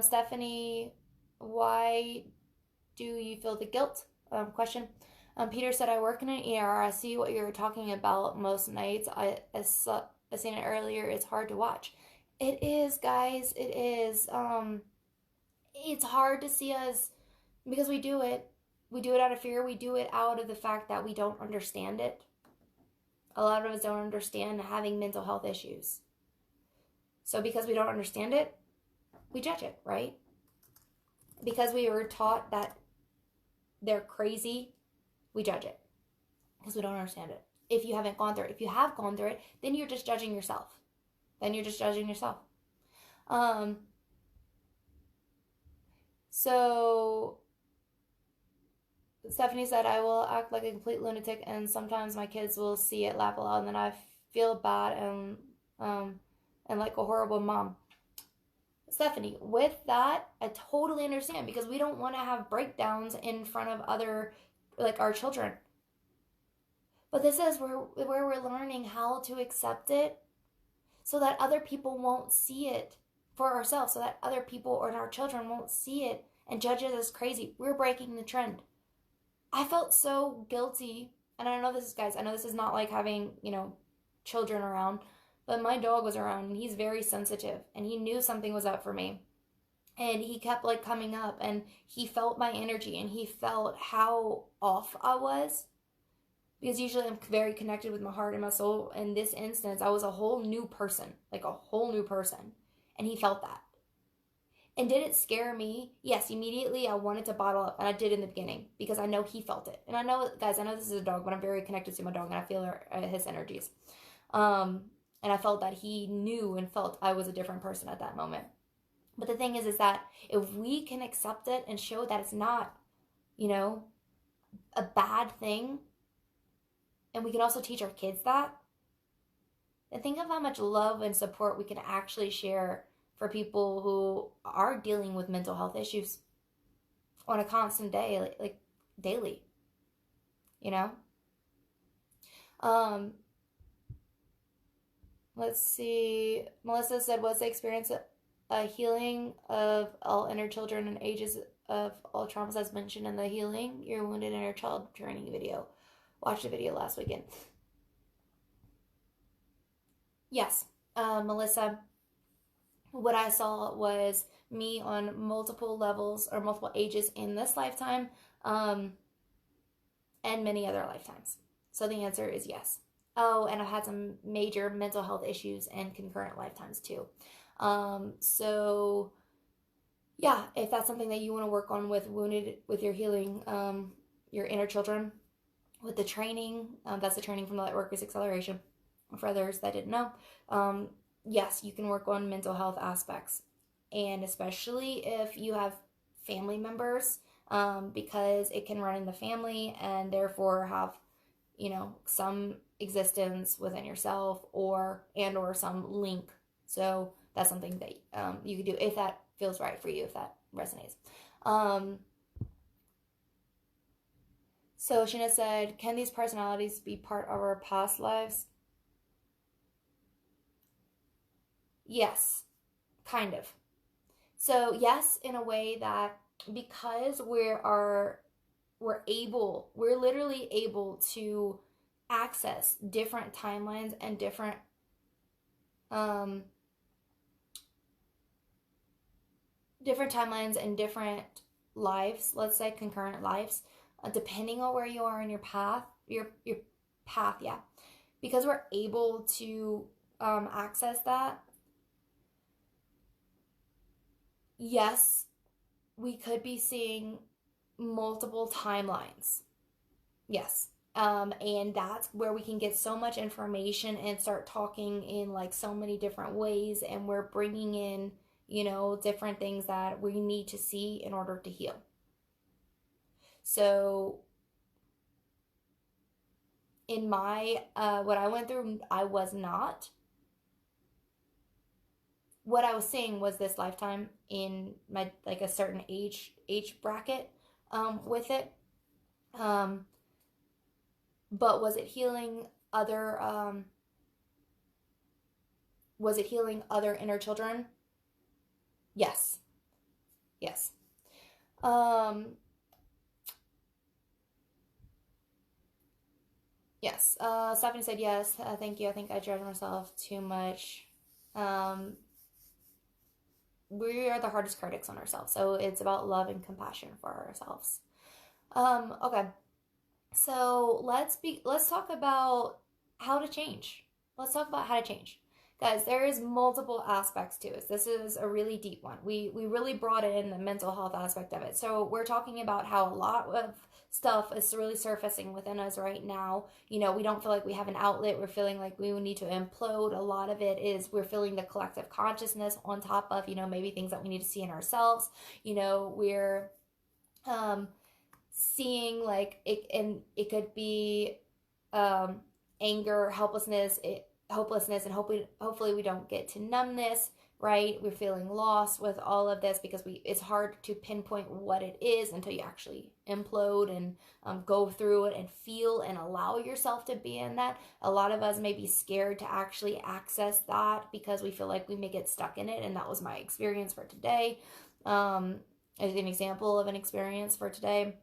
S1: Stephanie, why do you feel the guilt? Question. Peter said, I work in an ER. I see what you're talking about most nights. I seen it earlier. It's hard to watch. It is, guys. It is. It's hard to see us because we do it. We do it out of fear. We do it out of the fact that we don't understand it. A lot of us don't understand having mental health issues. So because we don't understand it, we judge it, right? Because we were taught that they're crazy, we judge it because we don't understand it. If you haven't gone through it, if you have gone through it, then you're just judging yourself. So Stephanie said, I will act like a complete lunatic and sometimes my kids will see it, laugh aloud, and then I feel bad and like a horrible mom. Stephanie, with that, I totally understand, because we don't want to have breakdowns in front of other, our children. But this is where we're learning how to accept it. so that other people won't see it for ourselves, so that other people or our children won't see it and judge us as crazy. We're breaking the trend. I felt so guilty. And I know this is, guys, I know this is not like having, children around, but my dog was around and he's very sensitive and he knew something was up for me. And he kept like coming up and he felt my energy and he felt how off I was. Because usually I'm very connected with my heart and my soul. In this instance, I was a whole new person, like a whole new person. And he felt that. And did it scare me? Yes, immediately I wanted to bottle up, and I did in the beginning because I know he felt it. And I know, guys, I know this is a dog, but I'm very connected to my dog, and I feel his energies. And I felt that he knew and felt I was a different person at that moment. But the thing is that if we can accept it and show that it's not, a bad thing, and we can also teach our kids that, then think of how much love and support we can actually share for people who are dealing with mental health issues on a constant day, like daily, Let's see. Melissa said, what's the experience of healing of all inner children and ages of all traumas as mentioned in the Healing Your Wounded Inner Child training video? Watched the video last weekend. Yes, Melissa, what I saw was me on multiple levels or multiple ages in this lifetime, and many other lifetimes. So the answer is yes. Oh, and I've had some major mental health issues in concurrent lifetimes too. So yeah, if that's something that you want to work on with your healing, your inner children, with the training, that's the training from the Lightworkers Acceleration. For others that didn't know, yes, you can work on mental health aspects, and especially if you have family members, because it can run in the family and therefore have, some existence within yourself or some link. So that's something that you could do if that feels right for you, if that resonates. So Sheena said, can these personalities be part of our past lives? Yes, kind of. So yes, in a way that because we're literally able to access different timelines and different lives, let's say concurrent lives, depending on where you are in your path, your path, yeah. Because we're able to access that, yes, we could be seeing multiple timelines. Yes. And that's where we can get so much information and start talking in like so many different ways. And we're bringing in, different things that we need to see in order to heal. So in my, what I went through, I was not. What I was seeing was this lifetime in my, like a certain age bracket, with it. But was it healing other inner children? Yes. Yes. Yes. Stephanie said yes. Thank you. I think I judge myself too much. We are the hardest critics on ourselves, so it's about love and compassion for ourselves. Okay. So let's talk about how to change. Let's talk about how to change. Guys, there is multiple aspects to it. This is a really deep one. We really brought in the mental health aspect of it. So we're talking about how a lot of stuff is really surfacing within us right now. We don't feel like we have an outlet. We're feeling like we need to implode. A lot of it is we're feeling the collective consciousness on top of, maybe things that we need to see in ourselves. We're seeing like it, and it could be anger, helplessness, hopelessness, and hopefully we don't get to numbness, right? We're feeling lost with all of this because it's hard to pinpoint what it is until you actually implode and go through it and feel and allow yourself to be in that. A lot of us may be scared to actually access that because we feel like we may get stuck in it, and that was my experience for today. As an example of an experience for today,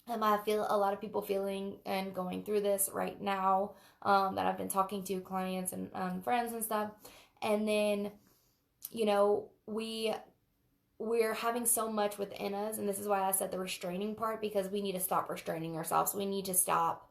S1: I feel a lot of people feeling and going through this right now, that I've been talking to clients and friends and stuff. And then, we're having so much within us, and this is why I said the restraining part, because we need to stop restraining ourselves. We need to stop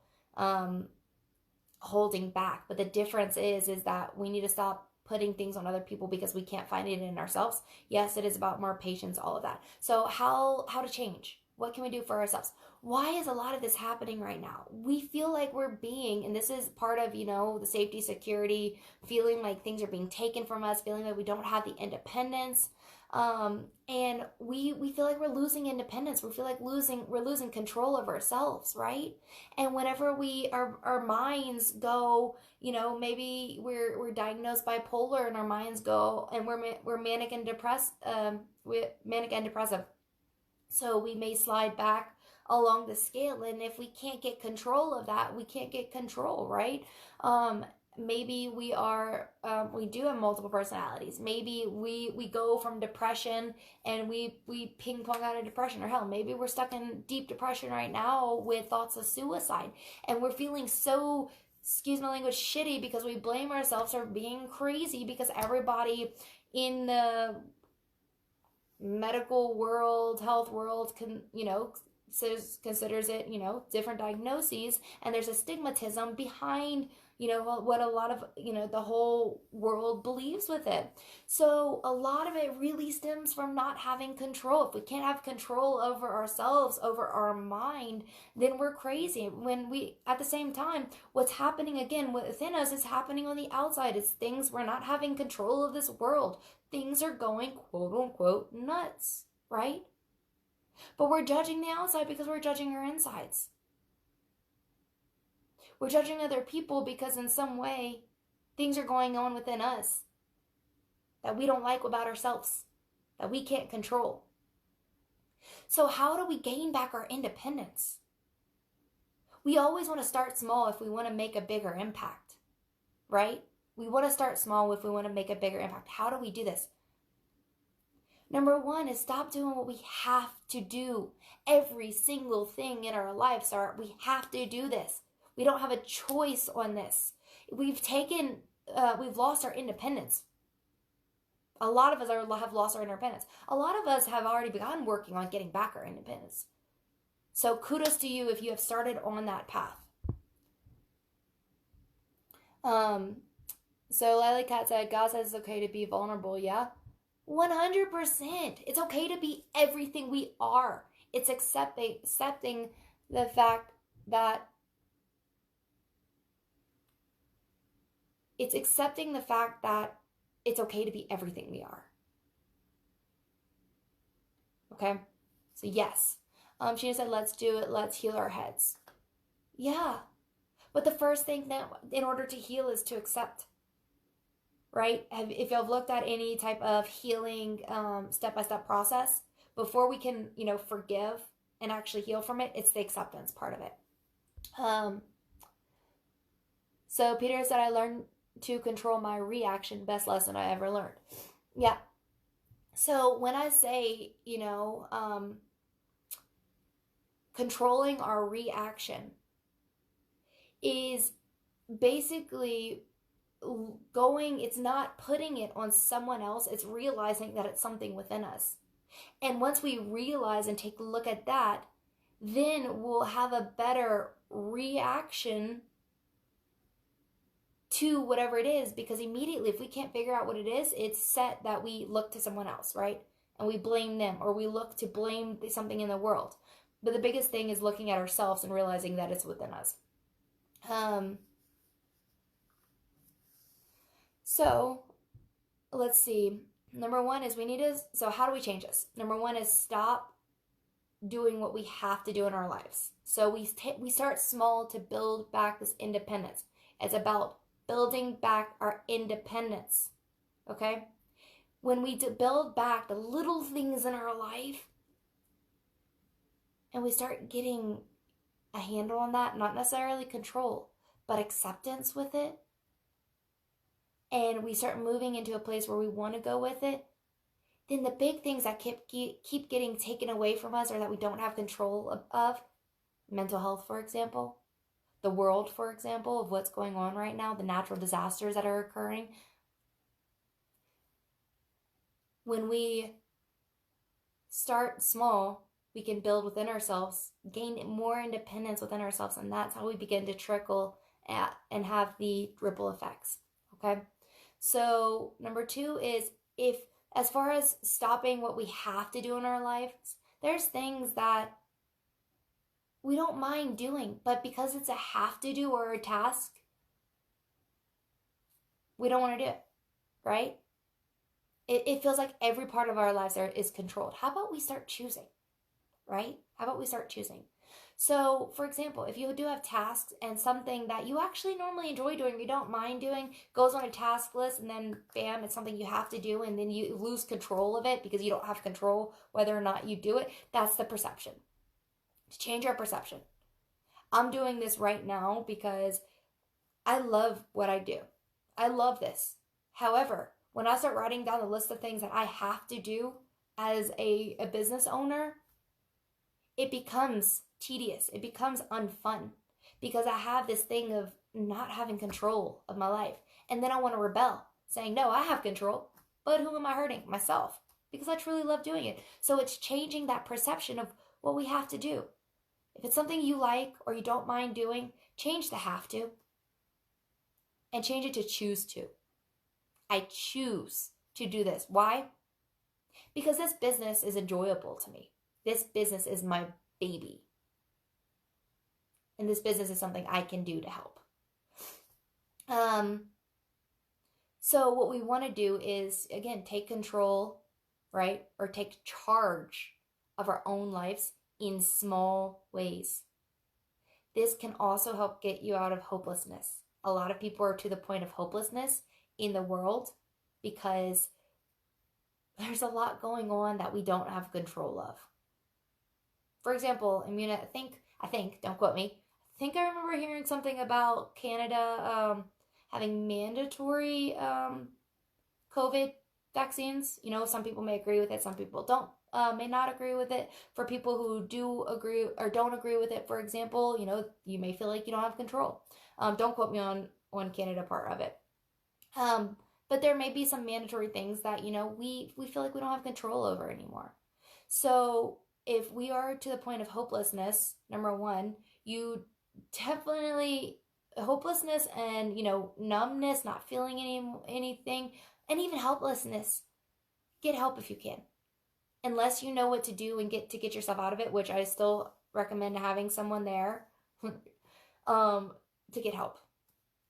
S1: holding back. But the difference is that we need to stop putting things on other people because we can't find it in ourselves. Yes, it is about more patience, all of that. So how to change? What can we do for ourselves? Why is a lot of this happening right now? We feel like we're being, and this is part of, the safety, security, feeling like things are being taken from us, feeling like we don't have the independence. And we feel like we're losing independence. We feel like we're losing control of ourselves, right? And whenever our minds go, maybe we're diagnosed bipolar, and our minds go, and we're manic and depressive. So we may slide back along the scale, and if we can't get control of that, we can't get control, right? Maybe we do have multiple personalities. Maybe we go from depression and we ping pong out of depression, or hell, maybe we're stuck in deep depression right now with thoughts of suicide, and we're feeling so, excuse my language, shitty because we blame ourselves for being crazy because everybody in the medical world, health world, considers it, different diagnoses, and there's a stigmatism behind, what a lot of, the whole world believes with it. So a lot of it really stems from not having control. If we can't have control over ourselves, over our mind, then we're crazy. At the same time, what's happening again within us is happening on the outside. It's things, we're not having control of this world. Things are going, quote unquote, nuts, right? But we're judging the outside because we're judging our insides. We're judging other people because in some way things are going on within us that we don't like about ourselves, that we can't control. So how do we gain back our independence? We always want to start small if we want to make a bigger impact, right? We want to start small if we want to make a bigger impact. How do we do this? Number one is stop doing what we have to do. Every single thing in our lives, we have to do this. We don't have a choice on this. We've lost our independence. A lot of us have lost our independence. A lot of us have already begun working on getting back our independence. So kudos to you if you have started on that path. So Lily Cat said, God says it's okay to be vulnerable, yeah? 100%. It's okay to be everything we are. It's accepting the fact that it's okay to be everything we are. Okay? So yes. She said, let's do it. Let's heal our heads. Yeah. But the first thing that in order to heal is to accept. Right? If you've looked at any type of healing step-by-step process, before we can, forgive and actually heal from it, it's the acceptance part of it. So Peter said, I learned to control my reaction. Best lesson I ever learned. Yeah. So when I say, controlling our reaction is basically it's not putting it on someone else, it's realizing that it's something within us. And once we realize and take a look at that, then we'll have a better reaction to whatever it is, because immediately if we can't figure out what it is, it's set that we look to someone else, right? And we blame them, or we look to blame something in the world. But the biggest thing is looking at ourselves and realizing that it's within us. So let's see. Number one is so how do we change this? Number one is stop doing what we have to do in our lives. So we start small to build back this independence. It's about building back our independence. Okay? when we build back the little things in our life and we start getting a handle on that, not necessarily control, but acceptance with it, and we start moving into a place where we want to go with it, then the big things that keep getting taken away from us or that we don't have control of, mental health, for example, the world, for example, of what's going on right now, the natural disasters that are occurring. When we start small, we can build within ourselves, gain more independence within ourselves, and that's how we begin to trickle and have the ripple effects. Okay? So, number 2 is, if, as far as stopping what we have to do in our lives, there's things that we don't mind doing, but because it's a have to do or a task, we don't want to do it, right? It feels like every part of our lives is controlled. How about we start choosing, right? How about we start choosing? So, for example, if you do have tasks and something that you actually normally enjoy doing, you don't mind doing, goes on a task list, and then bam, it's something you have to do, and then you lose control of it because you don't have control whether or not you do it, that's the perception. To change our perception. I'm doing this right now because I love what I do. I love this. However, when I start writing down the list of things that I have to do as a business owner, it becomes tedious. It becomes unfun because I have this thing of not having control of my life. And then I want to rebel, saying, no, I have control. But who am I hurting? Myself. Because I truly love doing it. So it's changing that perception of what we have to do. If it's something you like or you don't mind doing, change the have to and change it to choose to. I choose to do this. Why? Because this business is enjoyable to me. This business is my baby. And this business is something I can do to help. So what we want to do is, again, take control, right? Or take charge of our own lives in small ways. This can also help get you out of hopelessness. A lot of people are to the point of hopelessness in the world because there's a lot going on that we don't have control of. For example, I think, don't quote me, I think I remember hearing something about Canada having mandatory COVID vaccines. You know, some people may agree with it, some people don't. May not agree with it. For people who do agree or don't agree with it, for example, you know, you may feel like you don't have control. Don't quote me on Canada part of it. But there may be some mandatory things that, you know, we feel like we don't have control over anymore. So if we are to the point of hopelessness, number 1, you definitely, hopelessness and, you know, numbness, not feeling anything, and even helplessness, get help if you can. Unless you know what to do and get yourself out of it, which I still recommend having someone there to get help.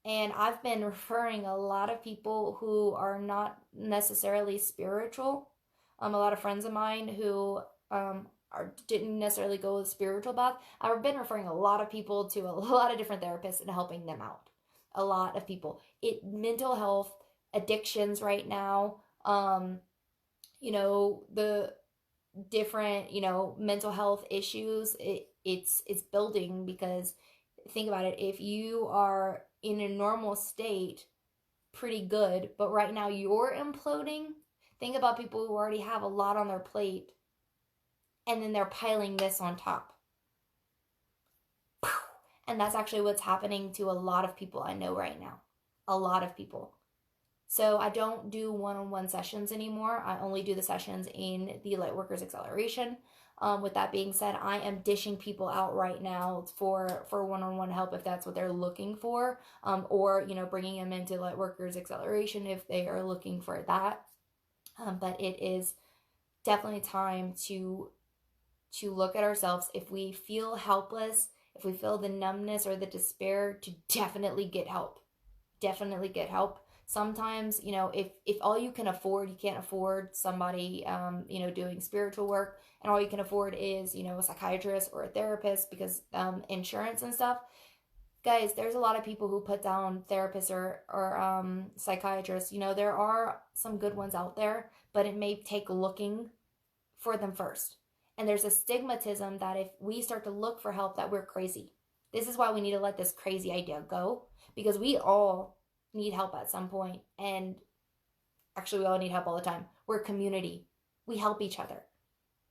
S1: And I've been referring a lot of people who are not necessarily spiritual. A lot of friends of mine who didn't necessarily go the spiritual path. I've been referring a lot of people to a lot of different therapists and helping them out. A lot of people. Mental health, addictions right now, you know, the different, you know, mental health issues, it's building because think about it, if you are in a normal state pretty good, but right now you're imploding, think about people who already have a lot on their plate and then they're piling this on top. And that's actually what's happening to a lot of people I know right now. A lot of people. So I don't do one-on-one sessions anymore. I only do the sessions in the Lightworkers Acceleration. With that being said, I am dishing people out right now for one-on-one help if that's what they're looking for, or, you know, bringing them into Lightworkers Acceleration if they are looking for that. But it is definitely time to look at ourselves. If we feel helpless, if we feel the numbness or the despair, to definitely get help. Definitely get help. Sometimes, you know, if all you can afford, you can't afford somebody, you know, doing spiritual work, and all you can afford is, you know, a psychiatrist or a therapist because insurance and stuff, Guys, there's a lot of people who put down therapists or psychiatrists. You know, there are some good ones out there, but it may take looking for them first. And there's a stigmatism that if we start to look for help, that we're crazy. This is why we need to let this crazy idea go, because we all need help at some point. And actually, we all need help all the time. We're a community. We help each other.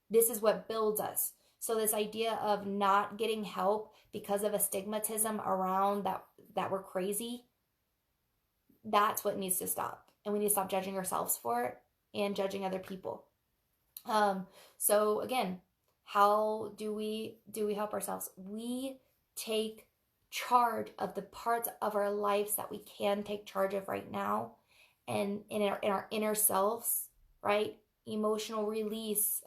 S1: This is what builds us. So this idea of not getting help because of a stigmatism around that we're crazy, that's what needs to stop. And we need to stop judging ourselves for it and judging other people. So again, how do we help ourselves? We take charge of the parts of our lives that we can take charge of right now, and in our inner selves, right? Emotional release,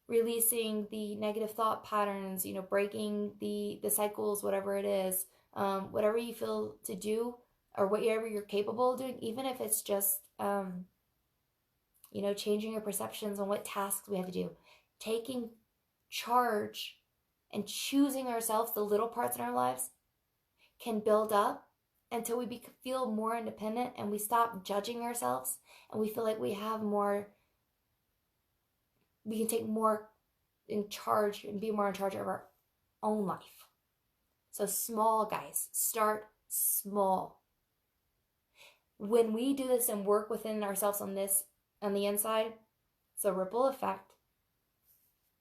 S1: releasing the negative thought patterns, you know, breaking the cycles, whatever it is, whatever you feel to do or whatever you're capable of doing, even if it's just you know, changing your perceptions on what tasks we have to do, taking charge and choosing ourselves, the little parts in our lives can build up until we feel more independent and we stop judging ourselves and we feel like we have more, we can take more in charge and be more in charge of our own life. So small, guys, start small. When we do this and work within ourselves on this, on the inside, it's a ripple effect,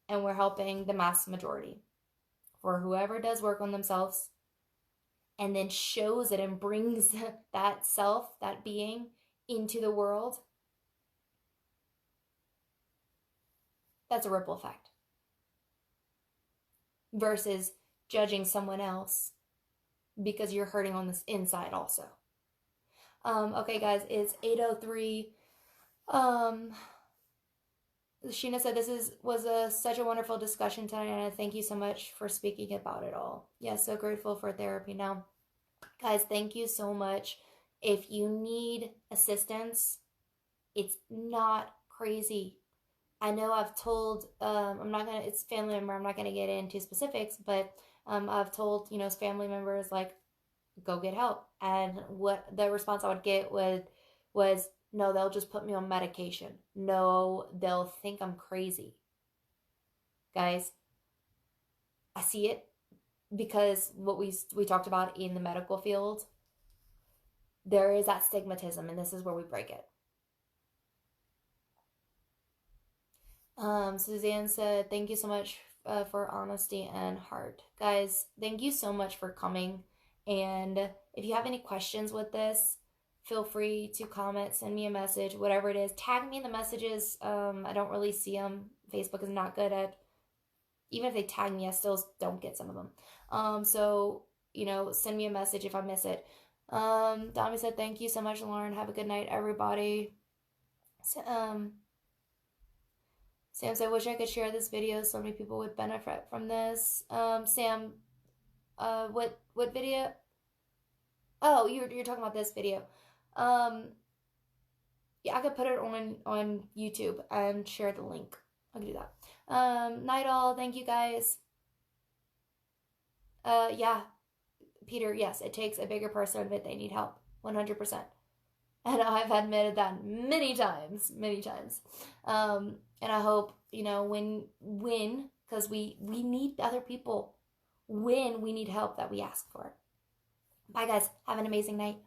S1: and we're helping the mass majority. For whoever does work on themselves and then shows it and brings that self, that being, into the world, that's a ripple effect. Versus judging someone else because you're hurting on this inside also. Okay, guys, it's 8:03. Sheena said this was such a wonderful discussion tonight, and thank you so much for speaking about it all. Yeah, so grateful for therapy now. Guys, thank you so much. If you need assistance, it's not crazy. I know I've told, it's family member, I'm not gonna get into specifics, but I've told, you know, family members, like, go get help. And what the response I would get was no, they'll just put me on medication. No, they'll think I'm crazy. Guys, I see it because what we talked about in the medical field, there is that stigmatism, and this is where we break it. Suzanne said, thank you so much for honesty and heart. Guys, thank you so much for coming. And if you have any questions with this, feel free to comment, send me a message, whatever it is. Tag me in the messages. I don't really see them. Facebook is not good at, even if they tag me, I still don't get some of them. So, you know, send me a message if I miss it. Dami said, thank you so much, Lauren. Have a good night, everybody. Sam said, wish I could share this video so many people would benefit from this. Sam, what video? Oh, you're talking about this video. Yeah, I could put it on YouTube and share the link. I can do that. Night all, thank you guys. Yeah, Peter, yes, it takes a bigger person to admit they need help. 100%. And I've admitted that many times. And I hope, you know, when, because we need other people, when we need help, that we ask for it. Bye, guys. Have an amazing night.